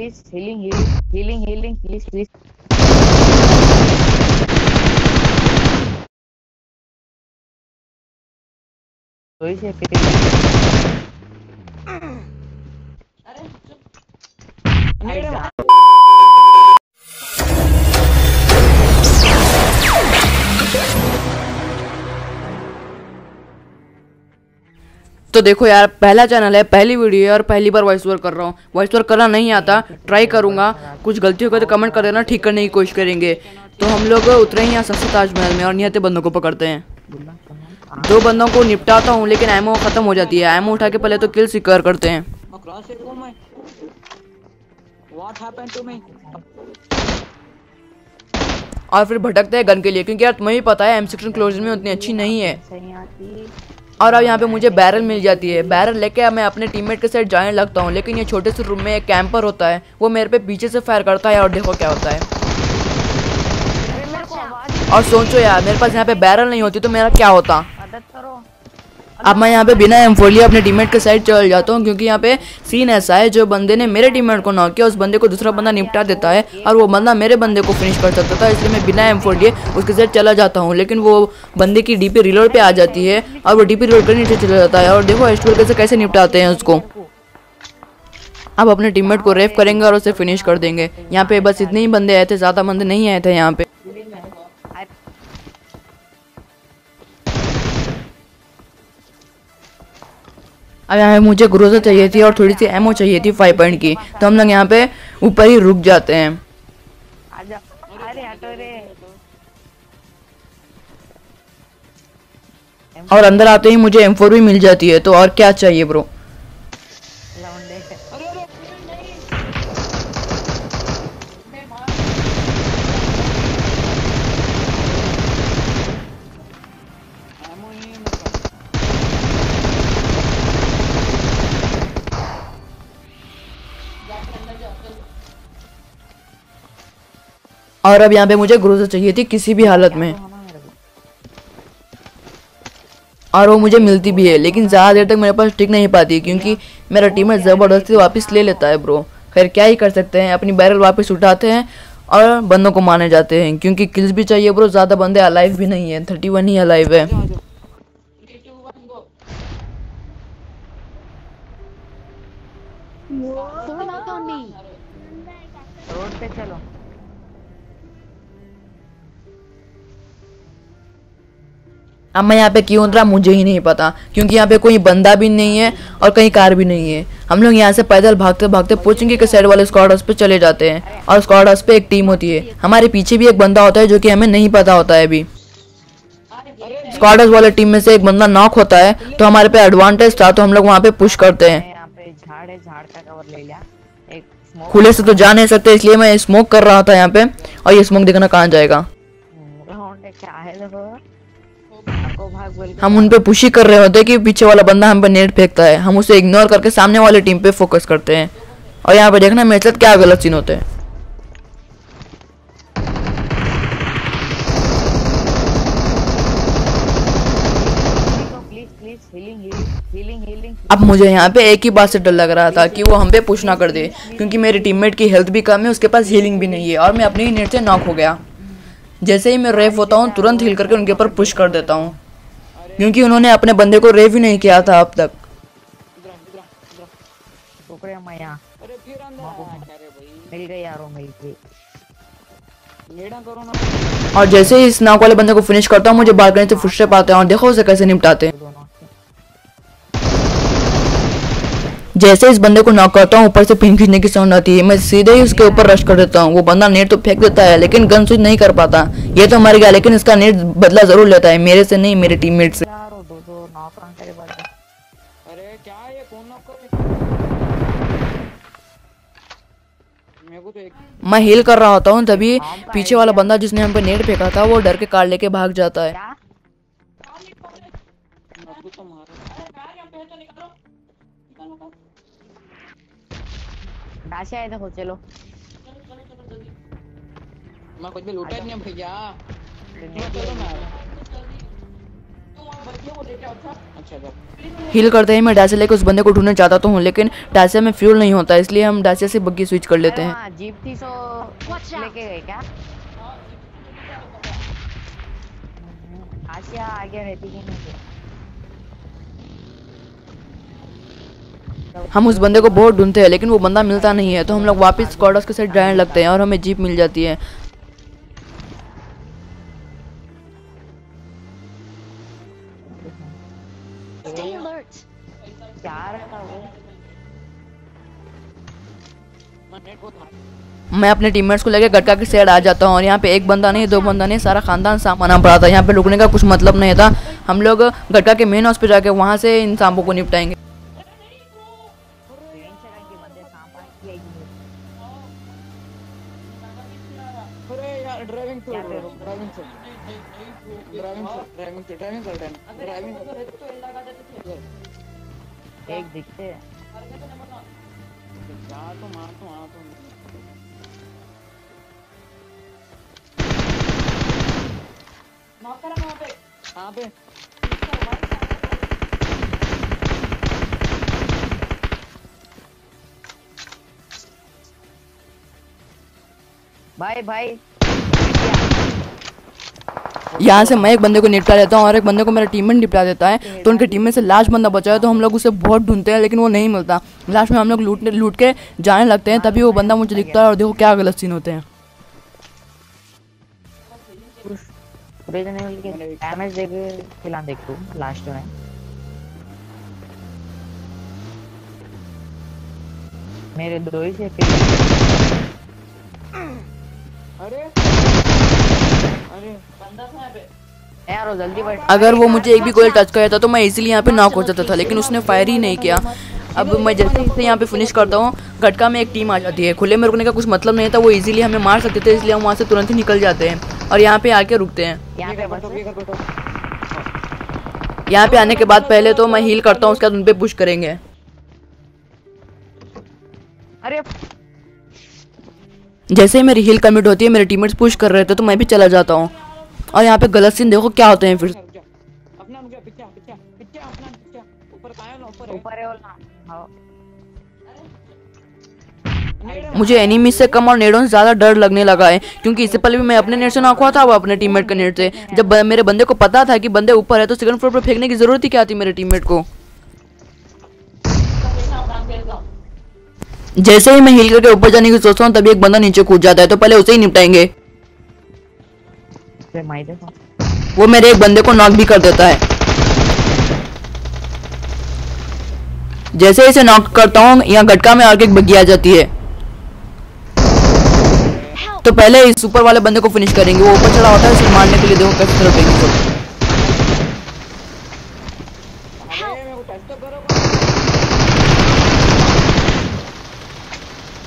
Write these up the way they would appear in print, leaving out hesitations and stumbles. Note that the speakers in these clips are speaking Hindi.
please. Healing, please. कोई से तो देखो यार, पहला चैनल है, पहली वीडियो है और पहली बार वॉइस ओवर कर रहा हूँ। वॉइस ओवर करना नहीं आता, ट्राई करूँगा। कुछ गलती होगा तो कमेंट कर देना, ठीक करने की कोशिश करेंगे। तो हम लोग उतरे ही यहाँ सबसे ताजमहल में और निहत्ते बंदों को पकड़ते हैं। 2 बंदों को निपटाता हूँ लेकिन एमओ खत्म हो जाती है। एमओ उठा के पहले तो किल सिक्योर करते हैं और फिर भटकते हैं गन के लिए, क्योंकि यार तुम्हें भी पता है M16 क्लोजर में उतनी अच्छी नहीं है। और अब यहाँ पे मुझे बैरल मिल जाती है। बैरल लेके अब मैं अपने टीममेट के साथ जाने लगता हूँ, लेकिन ये छोटे से रूम में एक कैंपर होता है, वो मेरे पे पीछे से फायर करता है और देखो क्या होता है। और सोचो यार, मेरे पास यहाँ पे बैरल नहीं होती तो मेरा क्या होता। अब मैं यहाँ पे बिना M4 लिए अपने टीममेट के साइड चल जाता हूँ, क्योंकि यहाँ पे सीन ऐसा है, जो बंदे ने मेरे टीममेट को नॉक किया उस बंदे को दूसरा बंदा निपटा देता है और वो बंदा मेरे बंदे को फिनिश कर सकता था। इसलिए मैं बिना M4 लिए उसके साइड चला जाता हूँ, लेकिन वो बंदे की डीपी रिलोड पे आ जाती है और वो डीपी रिलोड करने नीचे चला जाता है। और देखो S12 कैसे निपटाते हैं उसको। अब अपने टीममेट को रेफ करेंगे और उसे फिनिश कर देंगे। यहाँ पे बस इतने ही बंदे आए थे, ज़्यादा बंदे नहीं आए थे यहाँ पे। अब यहाँ पे मुझे ग्रोजर चाहिए थी और थोड़ी सी एमओ चाहिए थी 5 पॉइंट की, तो हम लोग यहाँ पे ऊपर ही रुक जाते हैं। और अंदर आते ही मुझे M4 भी मिल जाती है, तो और क्या चाहिए ब्रो। और अब यहाँ पे मुझे ग्रोजर चाहिए थी किसी भी हालत में, और वो मुझे मिलती भी है, लेकिन ज़्यादा देर तक मेरे पास टिक नहीं पाती, क्योंकि मेरा टीममेट ज़बरदस्ती वापस ले लेता है ब्रो। खैर क्या ही कर सकते हैं, अपनी बैरल वापस उठाते हैं और बंदों को मारने जाते हैं, क्योंकि किल्स भी चाहिए ब्रो। ज़्यादा बंदे अलाइव भी नहीं है, 31 ही अलाइव है। रोड पे चलो। अब मैं यहाँ पे क्यों उतरा मुझे ही नहीं पता, क्योंकि यहाँ पे कोई बंदा भी नहीं है और कहीं कार भी नहीं है। हम लोग यहाँ से पैदल भागते भागते पहुँचेंगे के साइड वाले स्क्वाड हाउस पे चले जाते हैं, और स्क्वाड हाउस पे एक टीम होती है। हमारे पीछे भी एक बंदा होता है जो कि हमें नहीं पता होता है अभी। स्क्वाड हाउस वाले टीम में से एक बंदा नॉक होता है, तो हमारे पे एडवांटेज था, तो हम लोग वहाँ पे पुश करते हैं। झाड़ है, झाड़ का कवर ले लिया। एक खुले से तो जा नहीं सकते, इसलिए मैं स्मोक कर रहा था यहाँ पे, और ये स्मोक देखना कहाँ जाएगा। क्या है देखो, हम उन पे पुश ही कर रहे होते कि पीछे वाला बंदा हम पे नेट फेंकता है, हम उसे इग्नोर करके सामने वाले टीम पे फोकस करते हैं। और यहाँ पे देखना मेरे साथ क्या गलत सीन होते हैं। अब मुझे यहाँ पे एक ही बात से डर लग रहा था कि वो हम पे पुश ना कर दे, क्योंकि मेरे टीममेट की हेल्थ भी कम है, उसके पास हीलिंग भी नहीं है, और मैं अपनी ही नेट से नॉक हो गया। जैसे ही मैं रेफ होता हूँ तुरंत हील करके उनके ऊपर पुश कर देता हूँ, क्योंकि उन्होंने अपने बंदे को रेफ ही नहीं किया था अब तक। मिल गई यारों, मिल गई। और जैसे ही इस नॉक वाले बंदे को फिनिश करता हूँ, मुझे बालकनी से फुटस्टेप आते हैं और देखो उसे कैसे निपटाते हैं। जैसे इस बंदे को नॉक करता हूँ, ऊपर से पिन खींचने की साउंड आती है। मैं सीधे ही उसके ऊपर रश कर देता हूँ। वो बंदा नेट तो फेंक देता है, लेकिन गन स्विच नहीं कर पाता। ये तो मर गया, लेकिन इसका नेट बदला जरूर लेता है, मेरे से नहीं, मेरे टीममेट से। मैं हील कर रहा होता हूँ, तभी पीछे वाला बंदा जिसने हम पे नेट फेंका था, वो डर के कार लेके भाग जाता है। है देखो, चलो। मैं कुछ भी लूटा नहीं भैया। हील करते ही मैं डायसिया लेके उस बंदे को ढूंढने चाहता तो हूँ, लेकिन डायसिया में फ्यूल नहीं होता, इसलिए हम डायसिया से बग्गी स्विच कर लेते हैं। हाँ, जीप थी सो लेके गए क्या? आशिया आगे रहती कि नहीं? हम उस बंदे को बहुत ढूंढते हैं लेकिन वो बंदा मिलता नहीं है, तो हम लोग वापस स्क्वाड्स के साथ जाने लगते हैं और हमें जीप मिल जाती है। क्या रहता वो? मैं अपने टीममेट्स को लेकर गटका की साइड आ जाता हूँ और यहाँ पे एक बंदा नहीं, दो बंदा नहीं, सारा खानदान सामान आ पड़ा था। यहाँ पे रुकने का कुछ मतलब नहीं था। हम लोग गटका के मेन हाउस पे जाके वहाँ से इन सांपों को निपटाएंगे। एक दिखते हैं। भाई भाई यहाँ से मैं एक बंदे को निपटा देता हूँ और एक बंदे को मेरा टीममेट निपटा देता है। तो उनके टीम में से लास्ट बंदा बचा है, तो हम लोग उसे बहुत ढूंढते हैं लेकिन वो नहीं मिलता। लास्ट में हम लोग लूट के जाने लगते हैं, तभी वो बंदा मुझे दिखता है और देखो क्या गलत सीन होते हैं। डैमेज देके खिला देख तू लास्ट में। मेरे दो ही से अरे बंदा था यहाँ पे यार, वो जल्दी बैठ। अगर वो मुझे एक भी गोली टच कर देता तो मैं इजीली यहाँ पे नॉक हो जाता था, लेकिन उसने फायर ही नहीं किया। अब मैं जैसे ही यहाँ पे फिनिश करता हूँ, गटका में एक टीम आ जाती है। खुले में रुकने का कुछ मतलब नहीं था, वो इजीली हमें मार सकते थे, इसलिए हम वहाँ से तुरंत ही निकल जाते हैं और यहाँ पे आके रुकते हैं। यहाँ पे आने के बाद पहले तो मैं हील करता हूँ, उसके बाद उन पे पुश करेंगे। अरे जैसे ही मेरी हील कमिट होती है, मेरे टीममेट्स पुश कर रहे थे तो मैं भी चला जाता हूँ। और यहाँ पे गलत सीन देखो क्या होते हैं फिर। ऊपर है ना। मुझे एनिमी से कम और नेडों से ज्यादा डर लगने लगा है, क्योंकि इससे पहले भी मैं अपने नेट से नॉक हुआ था, वो अपने टीममेट के नेट से। जब मेरे बंदे को पता था कि बंदे ऊपर है तो सेकंड फ्लोर पर फेंकने की जरूरत ही क्या थी मेरे टीममेट को। जैसे ही मैं हील करके ऊपर जाने की सोचता हूँ, तभी एक बंदा नीचे कूद जाता है, तो पहले उसे ही निपटाएंगे। वो मेरे एक बंदे को नॉक भी कर देता है। जैसे ही इसे नॉक करता हूँ, यहाँ गटका में आके एक बग्गी आ जाती है। तो पहले इस ऊपर वाले बंदे को फिनिश करेंगे। वो ऊपर चढ़ा होता है, उसे मारने के लिए देखो कैसे तरफ देंगे।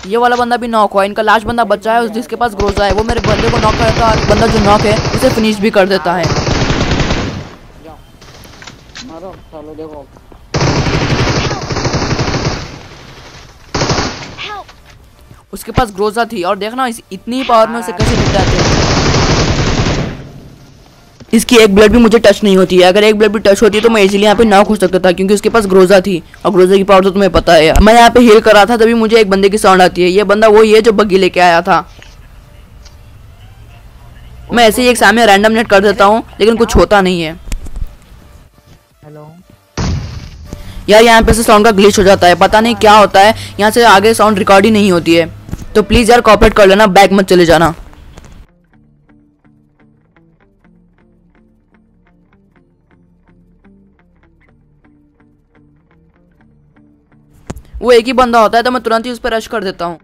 ये वाला बंदा भी नॉक हुआ। इनका लास्ट बंदा बचा है जिसके पास ग्रोजा है, वो मेरे बंदे को नॉक करता है। बंदा जो नॉक है उसे फिनिश भी कर देता है। उसके पास ग्रोजा थी और देखना इतनी पावर में उसे कैसे निपटाते हैं। इसकी एक ब्लड भी मुझे टच नहीं होती है। अगर एक ब्लड भी टच होती तो मैं इजीली यहाँ पे नॉक हो सकता था, क्योंकि उसके पास ग्रोजा थी और ग्रोजा की पावर तो तुम्हें पता है। मैं यहाँ पे हील कर रहा था, तभी मुझे एक बंदे की साउंड आती है। ये बंदा वही है जो बग्गी लेके आया था। मैं ऐसे ही एक सामने रैंडम नेट कर देता हूँ, लेकिन कुछ होता नहीं है। हेलो यार, यहाँ पे से साउंड का ग्लिच हो जाता है, पता नहीं क्या होता है। यहाँ से आगे साउंड रिकॉर्ड ही नहीं होती है। तो प्लीज यार कॉपरेट कर लेना, बैक मत चले जाना। वो एक ही बंदा होता है तो मैं तुरंत ही उस पर रश कर देता हूँ।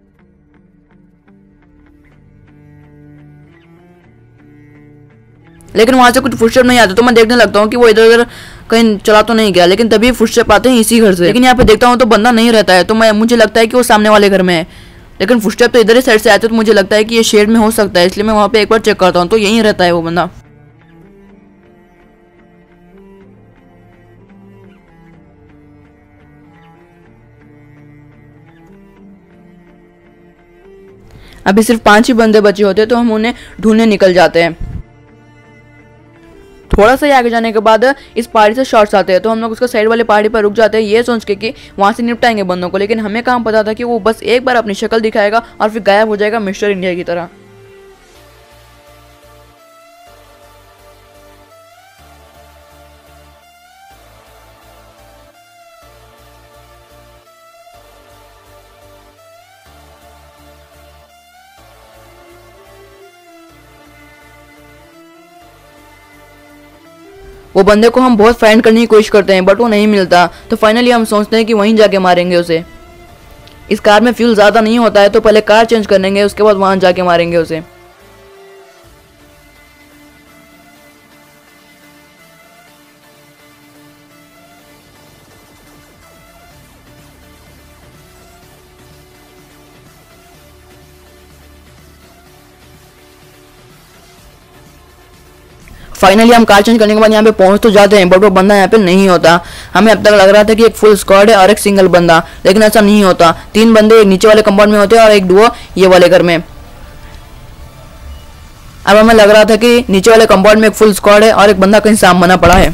लेकिन वहां से कुछ फुटस्टेप नहीं आते, तो मैं देखने लगता हूँ कि वो इधर उधर कहीं चला तो नहीं गया। लेकिन तभी फुटस्टेप आते हैं इसी घर से। लेकिन यहाँ पे देखता हूँ तो बंदा नहीं रहता है, तो मुझे लगता है कि वो सामने वाले घर में है। लेकिन फुटस्टेप तो इधर ही साइड से आते, तो मुझे लगता है कि ये शेड में हो सकता है, इसलिए मैं वहाँ पे एक बार चेक करता हूँ, तो यहीं रहता है वो बंदा। अभी सिर्फ 5 ही बंदे बचे होते, तो हम उन्हें ढूंढने निकल जाते हैं। थोड़ा सा ही आगे जाने के बाद इस पहाड़ी से शॉट्स आते हैं, तो हम लोग उसके साइड वाले पहाड़ी पर रुक जाते हैं ये सोच के कि वहाँ से निपटाएंगे बंदों को। लेकिन हमें कहाँ पता था कि वो बस एक बार अपनी शक्ल दिखाएगा और फिर गायब हो जाएगा मिस्टर इंडिया की तरह। वो बंदे को हम बहुत फाइंड करने की कोशिश करते हैं बट वो नहीं मिलता, तो फाइनली हम सोचते हैं कि वहीं जाके मारेंगे उसे। इस कार में फ्यूल ज़्यादा नहीं होता है तो पहले कार चेंज कर लेंगे, उसके बाद वहाँ जाके मारेंगे उसे। फाइनली हम कार चेंज करने के बाद यहाँ पे पहुंच तो जाते हैं बट वो बंदा यहाँ पे नहीं होता। हमें अब तक लग रहा था कि एक फुल स्क्वाड है और एक सिंगल बंदा, लेकिन ऐसा नहीं होता। 3 बंदे एक नीचे वाले कंपाउंड में होते हैं और एक डुओ ये वाले घर में। अब हमें लग रहा था कि नीचे वाले कंपाउंड में एक फुल स्क्वाड है और एक बंदा कहीं सामने पड़ा है।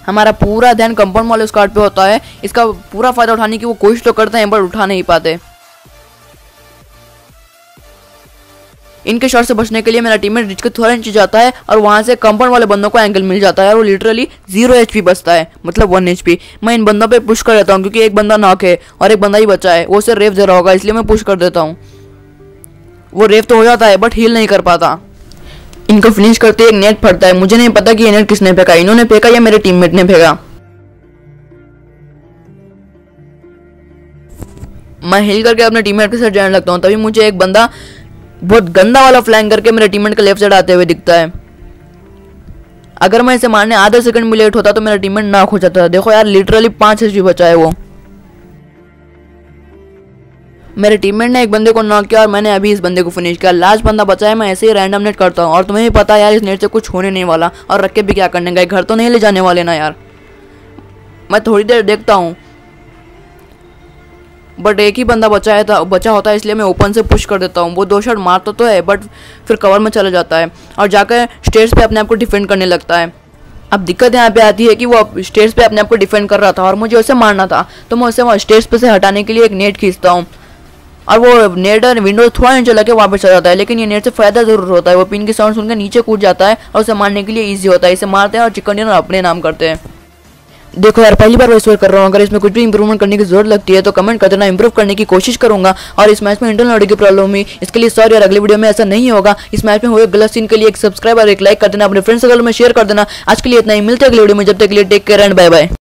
हमारा पूरा ध्यान कंपाउंड वाले स्क्वाड पे होता है। इसका पूरा फायदा उठाने की वो कोशिश तो करते हैं बट उठा नहीं पाते। इनके शॉट से बचने के लिए मेरा टीममेट रिच के थोड़ा नीचे जाता है और वहां से कंपाउंड वाले बंदों को एंगल मिल जाता है और वो लिटरली 0 HP बचता है, मतलब 1 HP। मैं इन बंदों पे पुश कर देता हूँ क्योंकि एक बंदा नॉक है और एक बंदा ही बचा है, वो उसे रेव दे रहा होगा इसलिए मैं पुश कर देता हूँ। वो रेव तो हो जाता है बट हील नहीं कर पाता। इनको फिनिश करते एक नेट फटता है। मुझे नहीं पता कि ये नेट किसने फेंका, इन्होंने फेंका या मेरे टीममेट ने फेंका। मैं हिल करके अपने टीममेट के साथ जाने लगता हूँ, तभी मुझे एक बंदा बहुत गंदा वाला फ्लैंक करके मेरे टीममेट के लेफ्ट साइड आते हुए दिखता है। अगर मैं इसे मारने आधे सेकंड भी लेट होता तो मेरा टीममेट नॉक हो जाता। देखो यार लिटरली 5 HP बचा है वो। मेरे टीममेट ने एक बंदे को नॉक किया और मैंने अभी इस बंदे को फिनिश किया। लास्ट बंदा बचा है। मैं ऐसे ही रैंडम नेट करता हूँ और तुम्हें भी पता है यार इस नेट से कुछ होने नहीं वाला, और रख के भी क्या करने गए, घर तो नहीं ले जाने वाले ना यार। मैं थोड़ी देर देखता हूँ बट एक ही बंदा बचा होता है इसलिए मैं ओपन से पुश कर देता हूँ। वो 2 शॉट मारता तो है बट फिर कवर में चला जाता है और जाकर स्टेयर्स पे अपने आप को डिफेंड करने लगता है। अब दिक्कत यहाँ पे आती है कि वो स्टेयर्स पे अपने आप को डिफेंड कर रहा था और मुझे उसे मारना था, तो मैं उसे स्टेयर्स पे से हटाने के लिए एक नेट खींचता हूँ और वो नेट विंडो थोड़ा नीचे लगे वापस चला जाता है। लेकिन ये नेट से फायदा जरूर होता है, वो पिन की साउंड सुनकर नीचे कूद जाता है और उसे मारने के लिए ईजी होता है। इसे मारते हैं और चिकन डिनर अपने नाम करते हैं। देखो यार पहली बार मैं इस कर रहा हूँ, अगर इसमें कुछ भी इंप्रूवमेंट करने की जरूरत लगती है तो कमेंट कर देना, इंप्रूव करने की कोशिश करूंगा। और इस मैच में इंटरनल ऑडियो की प्रॉब्लम हुई, इसके लिए सॉरी, और अगली वीडियो में ऐसा नहीं होगा। इस मैच में हुए गलत सीन के लिए एक सब्सक्राइब और एक लाइक कर देना, अपने फ्रेंड्स सर्कल में शेयर कर देना। आज के लिए इतना ही, मिलते हैं अगली वीडियो में, जब तक के लिए take care and bye bye.